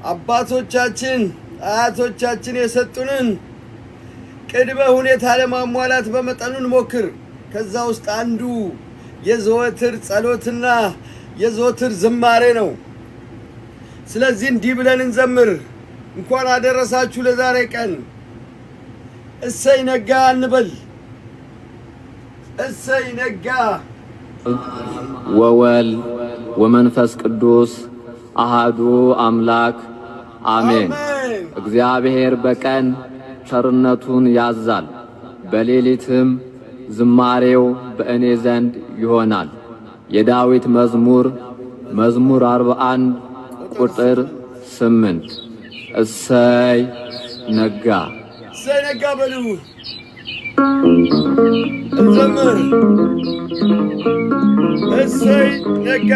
አባቶቻችን አያቶቻችን የሰጡንን ቅድመ ሁኔታ ለማሟላት በመጠኑን ሞክር። ከዛ ውስጥ አንዱ የዘወትር ጸሎትና የዘወትር ዝማሬ ነው። ስለዚህ እንዲህ ብለን እንዘምር። እንኳን አደረሳችሁ ለዛሬ ቀን። እሰይ ነጋ እንበል። እሰይ ነጋ። ወወልድ ወመንፈስ ቅዱስ አሃዱ አምላክ አሜን። እግዚአብሔር በቀን ቸርነቱን ያዛል፣ በሌሊትም ዝማሬው በእኔ ዘንድ ይሆናል። የዳዊት መዝሙር 41 ቁጥር 8 እሰይ ነጋ። እሰይ ነጋ በሉ እንዘምር። እሰይ ነጋ